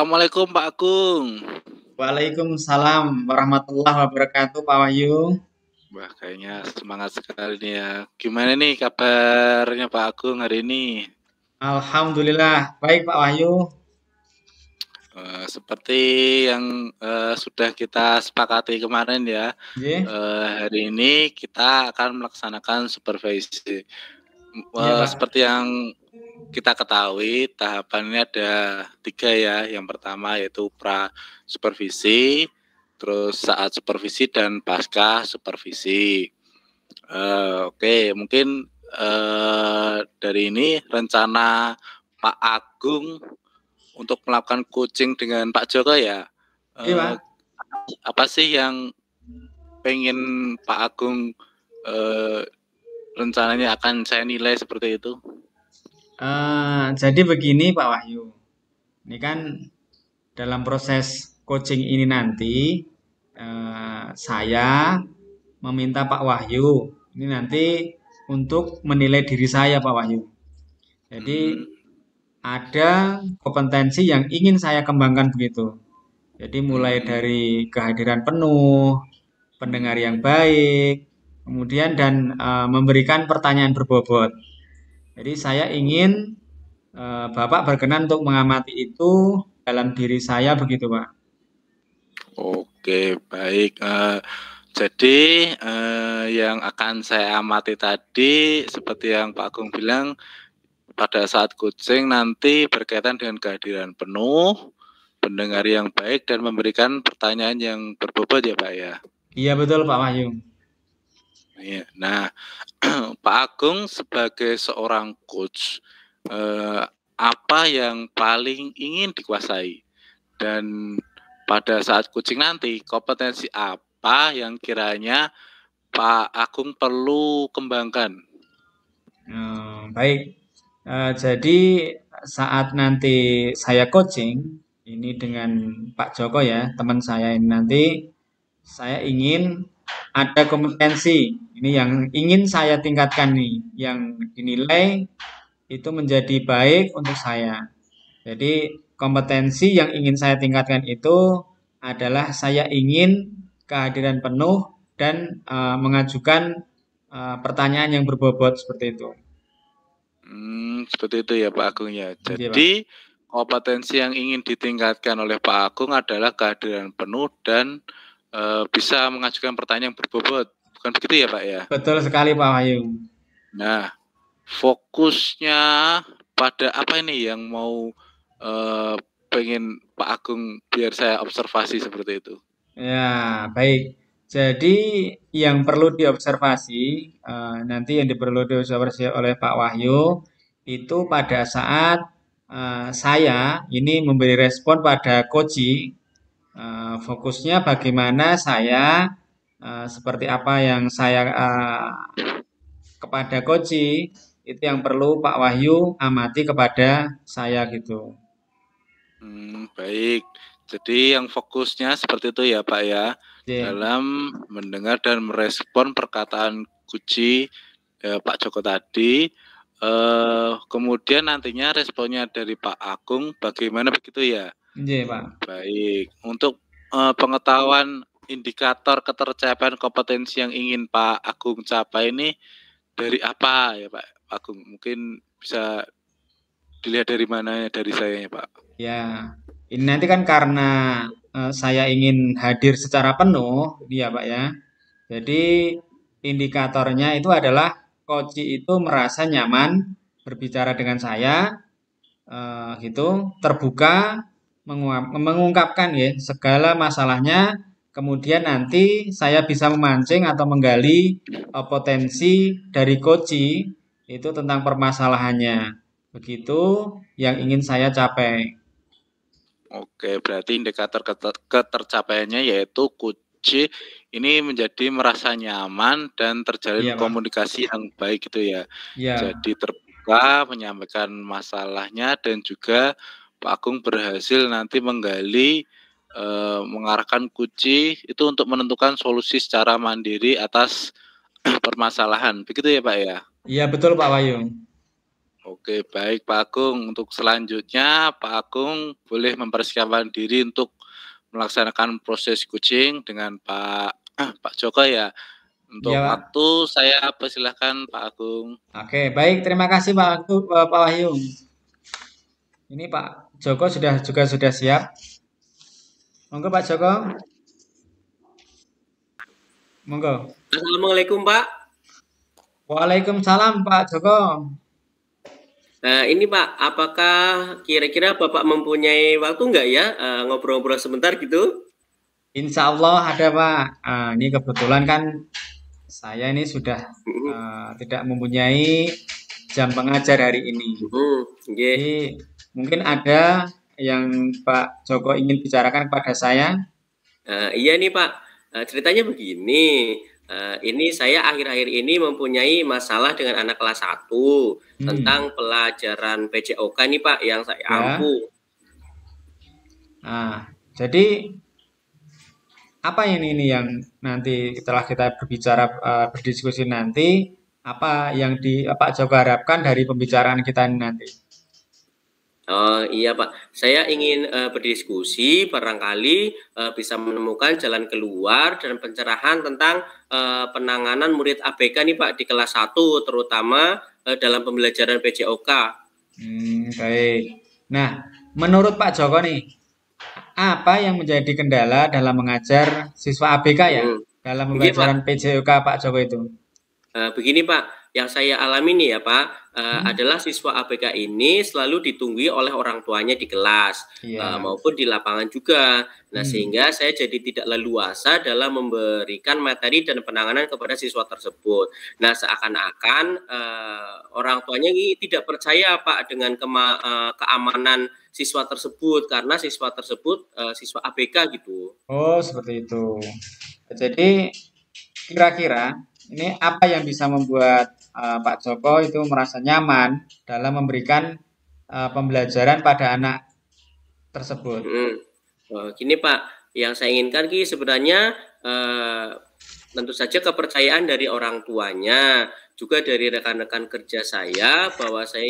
Assalamualaikum Pak Agung. Waalaikumsalam warahmatullahi wabarakatuh, Pak Wahyu. Wah, kayaknya semangat sekali nih ya. Gimana nih kabarnya Pak Agung hari ini? Alhamdulillah, baik Pak Wahyu. Seperti yang sudah kita sepakati kemarin ya, Nggih. hari ini kita akan melaksanakan supervisi. Iya, Pak. Seperti yang kita ketahui, tahapannya ada 3 ya. Yang pertama yaitu pra supervisi, terus saat supervisi dan pasca supervisi. Oke, mungkin dari ini rencana Pak Agung untuk melakukan coaching dengan Pak Joko ya. Iya, Pak. Apa sih yang pengen Pak Agung rencananya akan saya nilai seperti itu? Jadi begini Pak Wahyu, ini kan dalam proses coaching ini nanti saya meminta Pak Wahyu ini nanti untuk menilai diri saya Pak Wahyu. Jadi ada kompetensi yang ingin saya kembangkan begitu. Jadi mulai dari kehadiran penuh, pendengar yang baik, kemudian dan memberikan pertanyaan berbobot. Jadi saya ingin Bapak berkenan untuk mengamati itu dalam diri saya begitu, Pak. Oke, baik. Jadi yang akan saya amati tadi seperti yang Pak Agung bilang pada saat coaching nanti berkaitan dengan kehadiran penuh, pendengar yang baik dan memberikan pertanyaan yang berbobot ya Pak ya. Iya betul Pak Wahyu. Iya. Nah, Pak Agung sebagai seorang coach, apa yang paling ingin dikuasai? Dan pada saat coaching nanti, kompetensi apa yang kiranya Pak Agung perlu kembangkan? Baik, jadi saat nanti saya coaching, ini dengan Pak Joko ya, teman saya ini nanti, saya ingin ada kompetensi, ini yang ingin saya tingkatkan nih, yang dinilai itu menjadi baik untuk saya. Jadi kompetensi yang ingin saya tingkatkan itu adalah saya ingin kehadiran penuh dan mengajukan pertanyaan yang berbobot seperti itu. Seperti itu ya Pak Agung ya. Oke, Pak. Jadi kompetensi yang ingin ditingkatkan oleh Pak Agung adalah kehadiran penuh dan bisa mengajukan pertanyaan yang berbobot. Bukan begitu ya Pak ya? Betul sekali Pak Wahyu. Nah, fokusnya pada apa ini yang mau pengen Pak Agung biar saya observasi seperti itu? Ya, baik. Jadi yang perlu diobservasi nanti yang perlu diobservasi oleh Pak Wahyu itu pada saat saya ini memberi respon pada coaching, fokusnya bagaimana saya seperti apa yang saya kepada coaching itu yang perlu Pak Wahyu amati kepada saya gitu. Baik. Jadi yang fokusnya seperti itu ya Pak ya, Yeah. dalam mendengar dan merespon perkataan Guci Pak Joko tadi. Kemudian nantinya responnya dari Pak Agung bagaimana begitu ya? Iya Pak. Baik. Untuk pengetahuan indikator ketercapaian kompetensi yang ingin Pak Agung capai ini dari apa ya Pak Agung? Mungkin bisa dilihat dari mana dari saya ya Pak? Ya, ini nanti kan karena saya ingin hadir secara penuh, ya Pak ya. Jadi indikatornya itu adalah coach itu merasa nyaman berbicara dengan saya, gitu, terbuka, mengungkapkan ya segala masalahnya. Kemudian nanti saya bisa memancing atau menggali potensi dari coach itu tentang permasalahannya. Begitu yang ingin saya capai. Oke, berarti indikator ketercapaiannya yaitu kunci ini menjadi merasa nyaman dan terjalin Iya, Pak. komunikasi yang baik gitu ya. Iya. Jadi terbuka menyampaikan masalahnya dan juga Pak Agung berhasil nanti menggali mengarahkan kunci itu untuk menentukan solusi secara mandiri atas permasalahan. Begitu ya Pak ya? Iya betul Pak Wahyu. Oke, baik Pak Agung. Untuk selanjutnya, Pak Agung boleh mempersiapkan diri untuk melaksanakan proses coaching dengan Pak Joko ya. Iya, Untuk Pak. waktu saya persilahkan Pak Agung. Oke, baik. Terima kasih Pak Wahyu. Ini Pak Joko sudah siap. Monggo Pak Joko. Monggo. Assalamualaikum Pak. Waalaikumsalam Pak Joko. Nah ini Pak, apakah kira-kira Bapak mempunyai waktu nggak ya ngobrol-ngobrol sebentar gitu? Insya Allah ada Pak. Ini kebetulan kan saya ini sudah tidak mempunyai jam pengajar hari ini. Okay. Jadi mungkin ada yang Pak Joko ingin bicarakan kepada saya. Iya nih Pak, ceritanya begini. Ini saya akhir-akhir ini mempunyai masalah dengan anak kelas 1 tentang pelajaran PJOK nih Pak yang saya ampuh. Nah, jadi apa ini yang nanti setelah kita berbicara berdiskusi nanti apa yang Pak Joko harapkan dari pembicaraan kita ini nanti? Oh iya Pak, saya ingin berdiskusi barangkali bisa menemukan jalan keluar dan pencerahan tentang penanganan murid ABK nih Pak di kelas 1 terutama dalam pembelajaran PJOK. Baik. Nah, menurut Pak Joko nih, apa yang menjadi kendala dalam mengajar siswa ABK ya dalam pembelajaran PJOK Pak Joko itu? Begini Pak, yang saya alami nih ya Pak, adalah siswa ABK ini selalu ditunggui oleh orang tuanya di kelas maupun di lapangan juga. Nah sehingga saya jadi tidak leluasa dalam memberikan materi dan penanganan kepada siswa tersebut. Nah seakan-akan orang tuanya ini tidak percaya Pak dengan keamanan siswa tersebut karena siswa tersebut siswa ABK gitu. Oh seperti itu. Jadi kira-kira ini apa yang bisa membuat Pak Joko itu merasa nyaman dalam memberikan pembelajaran pada anak tersebut? Gini Pak, yang saya inginkan sebenarnya tentu saja kepercayaan dari orang tuanya, juga dari rekan-rekan kerja saya bahwa saya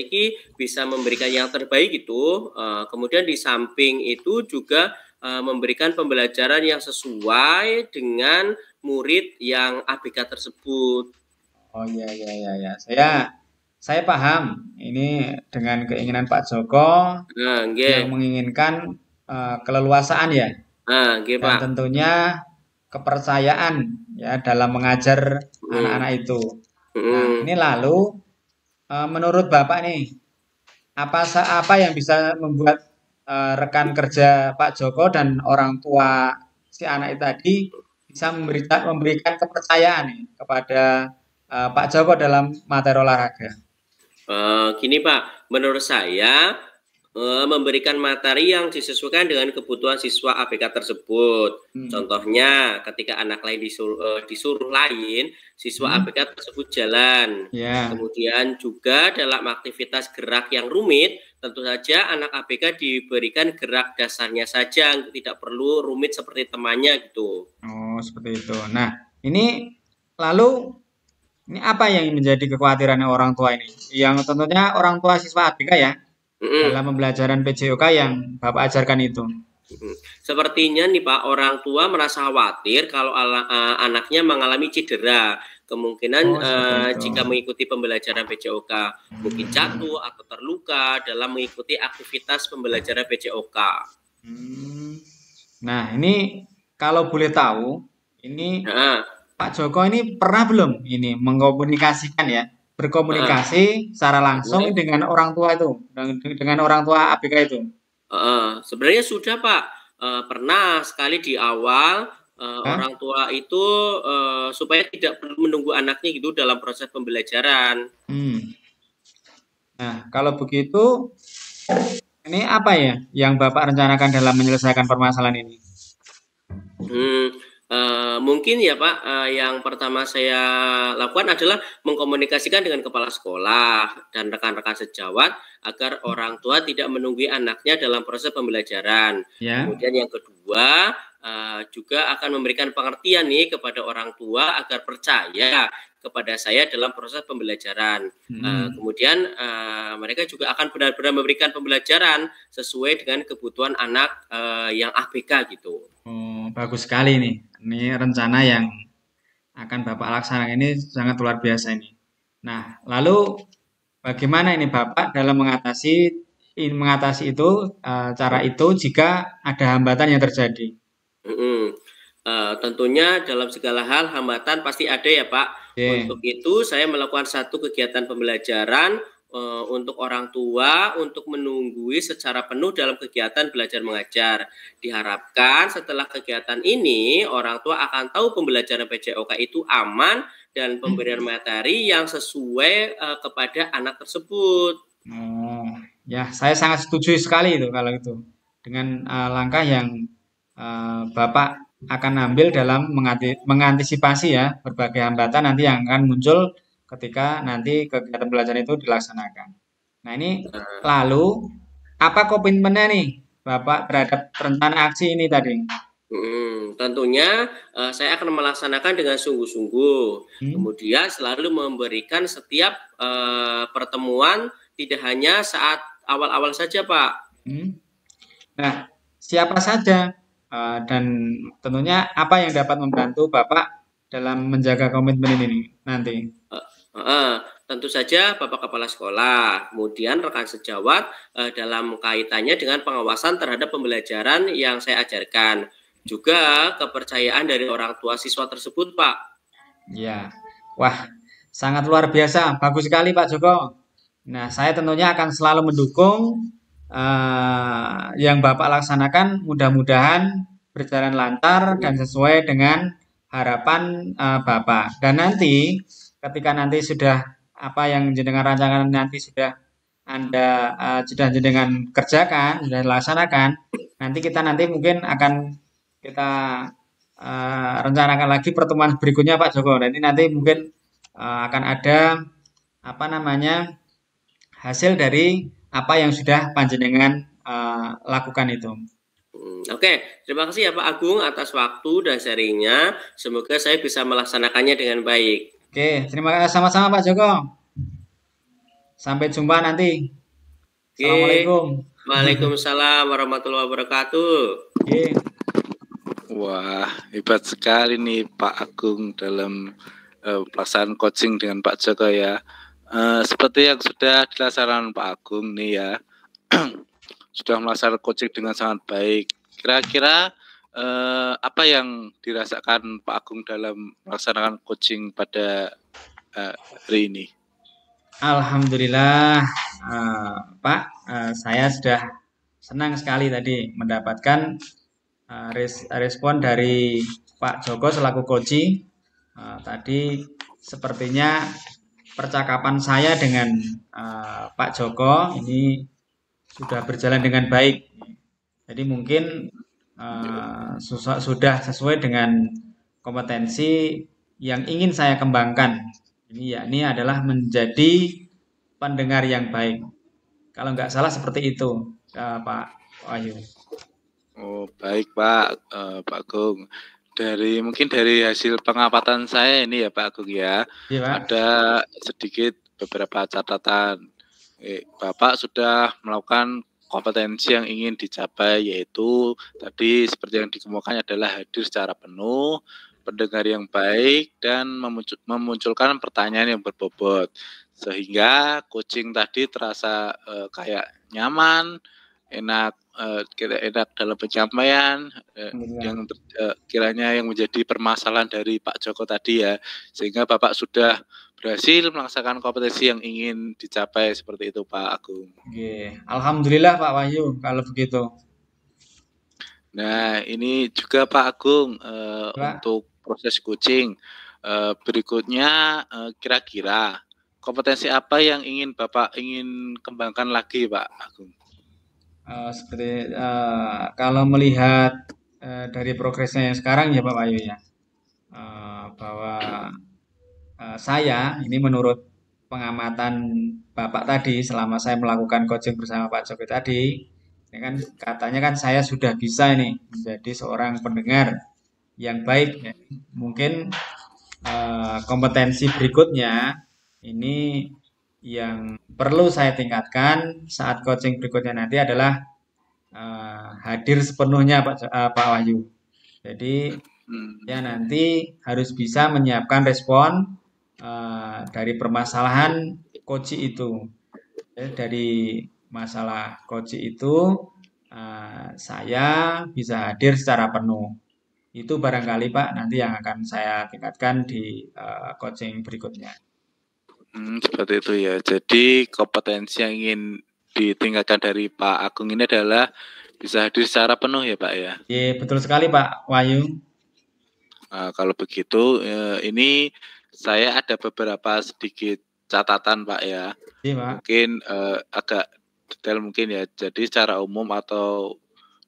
bisa memberikan yang terbaik itu. Kemudian di samping itu juga memberikan pembelajaran yang sesuai dengan murid yang ABK tersebut. Oh iya. Saya paham ini dengan keinginan Pak Joko yang menginginkan keleluasaan ya. Dan tentunya kepercayaan ya dalam mengajar anak-anak itu. Nah, ini lalu menurut Bapak nih apa yang bisa membuat rekan kerja Pak Joko dan orang tua si anak itu tadi bisa memberikan kepercayaan nih kepada Pak Joko dalam materi olahraga? Gini Pak, menurut saya memberikan materi yang disesuaikan dengan kebutuhan siswa ABK tersebut. Contohnya ketika anak lain disuruh lain, siswa ABK tersebut jalan. Kemudian juga dalam aktivitas gerak yang rumit, tentu saja anak ABK diberikan gerak dasarnya saja, tidak perlu rumit seperti temannya gitu. Oh, seperti itu. Nah, ini lalu ini apa yang menjadi kekhawatirannya orang tua ini? Yang tentunya orang tua siswa ABK ya, dalam pembelajaran PJOK yang Bapak ajarkan itu. Sepertinya nih Pak, orang tua merasa khawatir kalau anaknya mengalami cedera. Kemungkinan jika mengikuti pembelajaran PJOK mungkin jatuh atau terluka dalam mengikuti aktivitas pembelajaran PJOK. Nah, ini kalau boleh tahu, ini Pak Joko ini pernah belum ini mengkomunikasikan ya, berkomunikasi secara langsung dengan orang tua itu, dengan orang tua ABK itu? Sebenarnya sudah Pak, pernah sekali di awal orang tua itu supaya tidak perlu menunggu anaknya gitu dalam proses pembelajaran. Nah, kalau begitu, ini apa ya yang Bapak rencanakan dalam menyelesaikan permasalahan ini? Mungkin ya Pak, yang pertama saya lakukan adalah mengkomunikasikan dengan kepala sekolah dan rekan-rekan sejawat agar orang tua tidak menunggu anaknya dalam proses pembelajaran. Kemudian yang kedua, juga akan memberikan pengertian nih kepada orang tua agar percaya kepada saya dalam proses pembelajaran. Kemudian mereka juga akan benar-benar memberikan pembelajaran sesuai dengan kebutuhan anak yang ABK gitu. Oh, bagus sekali nih. Ini rencana yang akan Bapak laksanakan ini sangat luar biasa ini. Nah, lalu bagaimana ini Bapak dalam mengatasi itu cara itu jika ada hambatan yang terjadi? Tentunya dalam segala hal hambatan pasti ada ya Pak. Untuk itu saya melakukan satu kegiatan pembelajaran untuk orang tua untuk menunggui secara penuh dalam kegiatan belajar mengajar. Diharapkan setelah kegiatan ini orang tua akan tahu pembelajaran PJOK itu aman dan pemberian materi yang sesuai kepada anak tersebut. Oh, ya saya sangat setuju sekali itu kalau itu dengan langkah yang Bapak akan ambil dalam mengantisipasi ya berbagai hambatan nanti yang akan muncul ketika nanti kegiatan belajar itu dilaksanakan. Nah ini lalu apa komitmennya nih Bapak terhadap rencana aksi ini tadi? Tentunya saya akan melaksanakan dengan sungguh-sungguh. Kemudian selalu memberikan setiap pertemuan tidak hanya saat awal-awal saja Pak. Nah siapa saja dan tentunya apa yang dapat membantu Bapak dalam menjaga komitmen ini nanti? Tentu saja Bapak Kepala Sekolah, kemudian rekan sejawat dalam kaitannya dengan pengawasan terhadap pembelajaran yang saya ajarkan. Juga kepercayaan dari orang tua siswa tersebut, Pak. Ya, wah, sangat luar biasa, bagus sekali Pak Joko. Nah, saya tentunya akan selalu mendukung yang Bapak laksanakan, mudah-mudahan berjalan lancar dan sesuai dengan harapan Bapak. Dan nanti, ketika nanti sudah apa yang jenengan rancangan nanti sudah Anda sudah jenengan kerjakan, sudah dilaksanakan, nanti kita mungkin akan kita rencanakan lagi pertemuan berikutnya Pak Joko. Dan ini nanti mungkin akan ada apa namanya hasil dari apa yang sudah panjenengan lakukan itu. Oke, terima kasih ya Pak Agung atas waktu dan sharingnya. Semoga saya bisa melaksanakannya dengan baik. Oke, terima kasih sama-sama Pak Joko. Sampai jumpa nanti. Assalamualaikum. Waalaikumsalam warahmatullahi wabarakatuh. Oke. Wah, hebat sekali nih Pak Agung dalam pelaksanaan coaching dengan Pak Joko ya. Seperti yang sudah dilaksanakan Pak Agung nih ya, sudah melaksanakan coaching dengan sangat baik. Kira-kira apa yang dirasakan Pak Agung dalam melaksanakan coaching pada hari ini? Alhamdulillah, Pak, saya sudah senang sekali tadi mendapatkan respon dari Pak Joko selaku coach. Tadi sepertinya percakapan saya dengan Pak Joko ini sudah berjalan dengan baik. Jadi mungkin sudah sesuai dengan kompetensi yang ingin saya kembangkan. Ini adalah menjadi pendengar yang baik. Kalau nggak salah seperti itu, Pak Wahyu. Oh baik Pak, Pak Agung. Mungkin dari hasil pengamatan saya ini ya Pak Agung ya, ada sedikit beberapa catatan. Bapak sudah melakukan kompetensi yang ingin dicapai, yaitu tadi seperti yang dikemukakan adalah hadir secara penuh, pendengar yang baik, dan memunculkan pertanyaan yang berbobot, sehingga coaching tadi terasa kayak nyaman, enak dalam penyampaian, yang kiranya yang menjadi permasalahan dari Pak Joko tadi ya, sehingga Bapak sudah berhasil melaksanakan kompetensi yang ingin dicapai seperti itu Pak Agung. Oke, alhamdulillah Pak Wahyu kalau begitu. Nah ini juga Pak Agung untuk proses coaching berikutnya, kira-kira kompetensi apa yang Bapak ingin kembangkan lagi Pak Agung? Seperti kalau melihat dari progresnya yang sekarang ya Pak Wahyu ya, bahwa saya ini menurut pengamatan Bapak tadi selama saya melakukan coaching bersama Pak Joko tadi, Ini kan katanya kan saya sudah bisa ini menjadi seorang pendengar yang baik. Ya. Mungkin kompetensi berikutnya ini yang perlu saya tingkatkan saat coaching berikutnya nanti adalah hadir sepenuhnya Pak Wahyu. Jadi ya nanti harus bisa menyiapkan respon dari permasalahan coach itu. Ya, dari masalah coach itu saya bisa hadir secara penuh. Itu barangkali Pak nanti yang akan saya tingkatkan di coaching berikutnya. Seperti itu ya. Jadi kompetensi yang ingin ditingkatkan dari Pak Agung ini adalah bisa hadir secara penuh ya Pak ya. Iya betul sekali Pak Wahyu. Kalau begitu ini saya ada beberapa sedikit catatan Pak ya. Iya Pak. Mungkin agak detail mungkin ya. Jadi secara umum atau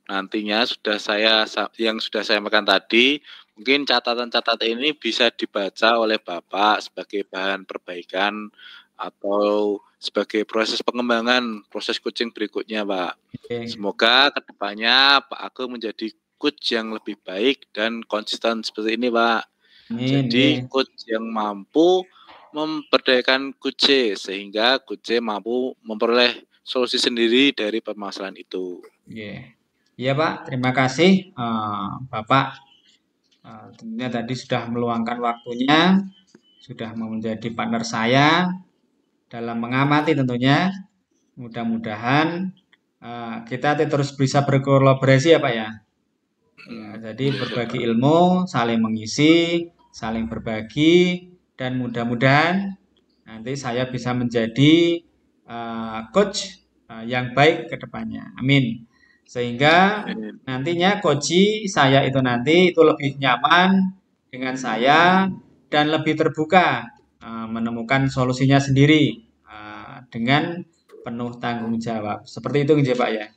nantinya sudah saya makan tadi, mungkin catatan-catatan ini bisa dibaca oleh Bapak sebagai bahan perbaikan atau sebagai proses pengembangan proses coaching berikutnya Pak. Okay. Semoga kedepannya Pak Agung menjadi coach yang lebih baik dan konsisten seperti ini Pak. Jadi coach yang mampu memberdayakan coach sehingga coach mampu memperoleh solusi sendiri dari permasalahan itu. Iya Pak, terima kasih Bapak. Tentunya tadi sudah meluangkan waktunya, sudah menjadi partner saya dalam mengamati tentunya. Mudah-mudahan kita terus bisa berkolaborasi ya Pak ya. Jadi berbagi ilmu, saling mengisi, saling berbagi, dan mudah-mudahan nanti saya bisa menjadi coach yang baik ke depannya. Amin. Sehingga nantinya coach saya itu nanti itu lebih nyaman dengan saya dan lebih terbuka menemukan solusinya sendiri dengan penuh tanggung jawab. Seperti itu Pak ya.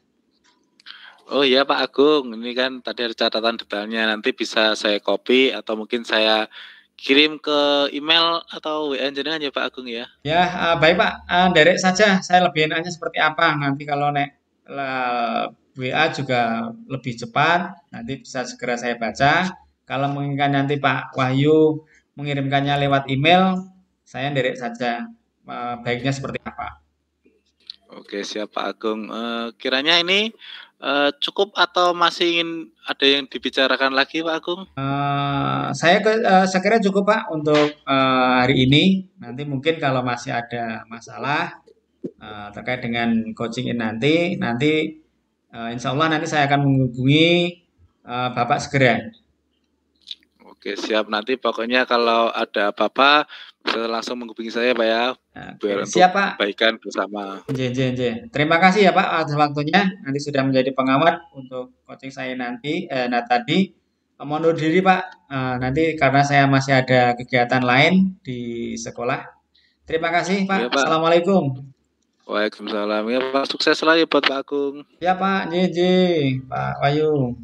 Oh iya Pak Agung, ini kan tadi ada catatan detailnya, nanti bisa saya copy atau mungkin saya kirim ke email atau WA jenengan ya Pak Agung ya. Ya baik Pak, direct saja. Saya lebih enaknya seperti apa. Nanti kalau WA juga lebih cepat, nanti bisa segera saya baca. Kalau menginginkan nanti Pak Wahyu mengirimkannya lewat email, saya direct saja. Baiknya seperti apa? Oke siap Pak Agung. Kiranya ini cukup atau masih ingin ada yang dibicarakan lagi Pak Agung? Saya kira cukup Pak untuk hari ini. Nanti mungkin kalau masih ada masalah terkait dengan coaching ini nanti insya Allah nanti saya akan menghubungi Bapak segera. Oke siap, nanti pokoknya kalau ada apa-apa bisa langsung menghubungi saya Pak ya. Biar siap Pak. Kebaikan bersama. Terima kasih ya Pak atas waktunya. Nanti sudah menjadi pengamat untuk coaching saya nanti. Tadi mohon undur diri Pak. Nanti karena saya masih ada kegiatan lain di sekolah. Terima kasih Pak. Ya, Pak. Assalamualaikum. Waalaikumsalam. Ya Pak, sukses selalu buat Pak Agung. Ya Pak, Pak Wahyu.